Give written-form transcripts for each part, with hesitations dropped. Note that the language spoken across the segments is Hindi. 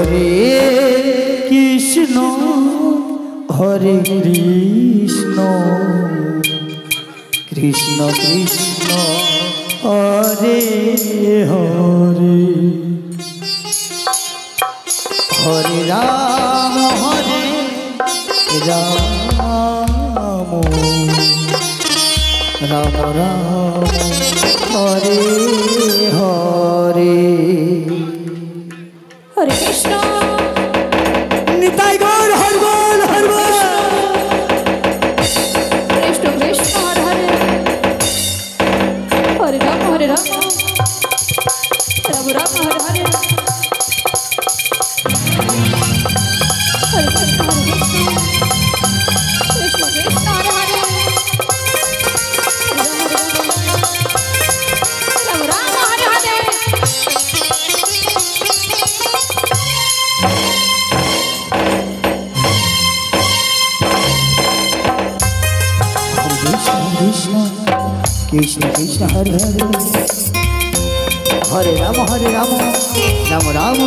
হরে কৃষ্ণ হরে কৃষ্ণ কৃষ্ণ কৃষ্ণ হরে হরে হরে রাম রাম রাম হরে হরে হরে কৃষ্ণ নিতাই গৌর হর বল হর বল কৃষ্ণ কৃষ্ণ হরে হরে হরে রাম রাম রাম হরে হরে হরে কৃষ্ণ কৃষ্ণ কৃষ্ণ হরে হরে রাম রাম হরে হরে कृष्ण कृष्ण कृष्ण हरे हरे हरे राम राम राम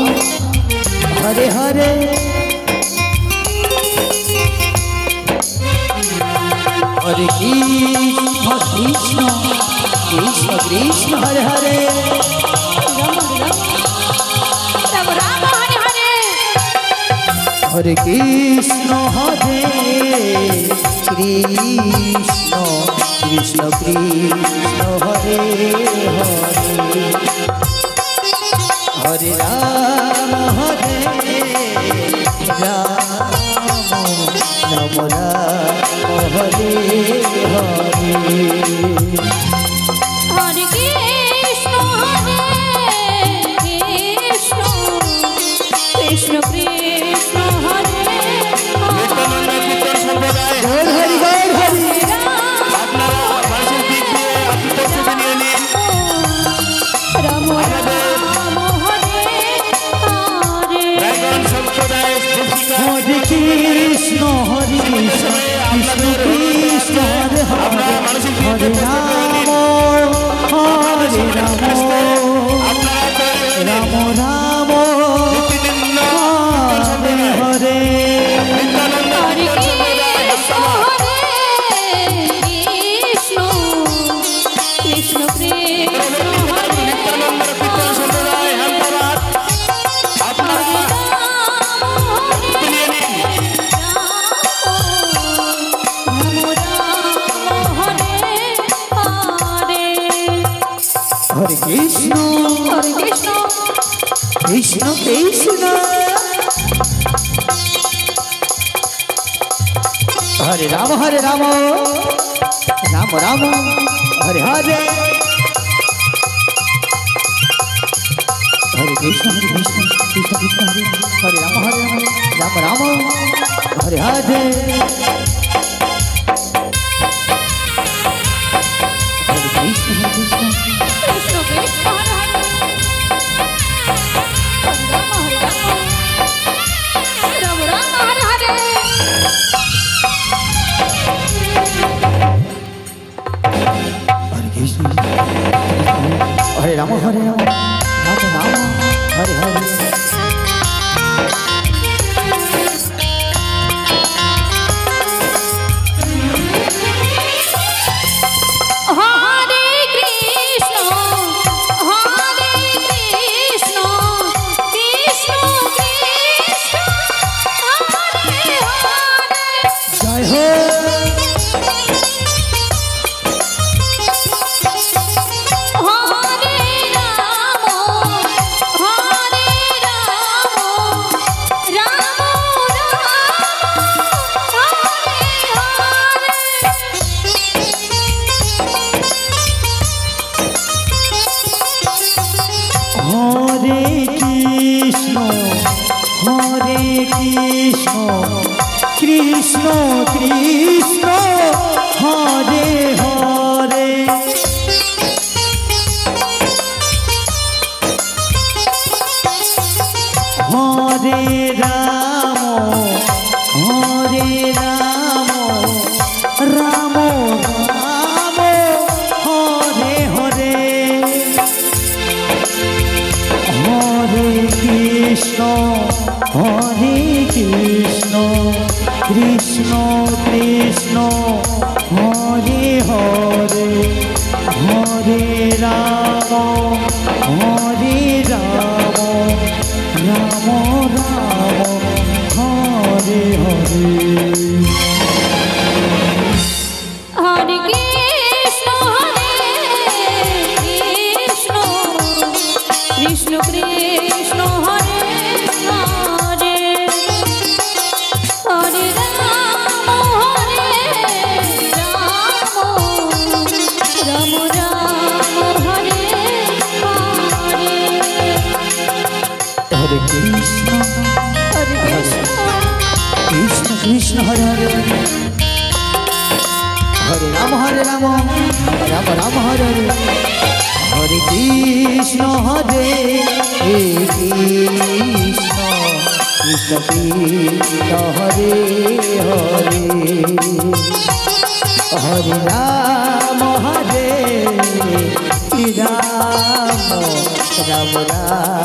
हरे हरे हरे कृष्ण कृष्ण कृष्ण कृष्ण हरे हरे राम राम हरे हरे हरे कृष्ण कृष्ण कृष्ण कृष्ण हरे हरे हरे राम राम राम हरे हरे हरे कृष्ण कृष्ण कृष्ण हरे राम राम हरे हरे हरे कृष्ण कृष्ण कृष्ण हरे हरे हरे राम राम राम हरे हरे हरे कृष्ण कृष्ण कृष्ण हरे हरे कृष्ण कृष्ण कृष्ण हरे राम राम राम हरे हरे हरे कृष्ण कृष्ण कृष्ण हरे राम राम हरे हरे हरे कृष्ण कृष्ण कृष्ण कृष्ण हरे हरे राम राम हरे हरे हरे कृष्ण हरे राम राम हरे हरे हरे कृष्ण कृष्ण कृष्ण हरे हरे जय हो हरे राम राम हरे कृष्ण कृष्ण कृष्ण हरे हरे हरे राम राम राम हरे हरे हरे कृष्ण হরে কৃষ্ণ কৃষ্ণ কৃষ্ণ হরে হরে হরে রাম রাম রাম হরে হরে। হরে কৃষ্ণ কৃষ্ণ কৃষ্ণ হরে হরে হরে রাম রাম রাম হরে হরে। হরে কৃষ্ণ কৃষ্ণ কৃষ্ণ হরে হরে হরে রাম রাম রাম হরে হরে হরে কৃষ্ণ কৃষ্ণ কৃষ্ণ কৃষ্ণ হরে হরে হরে রাম রাম রাম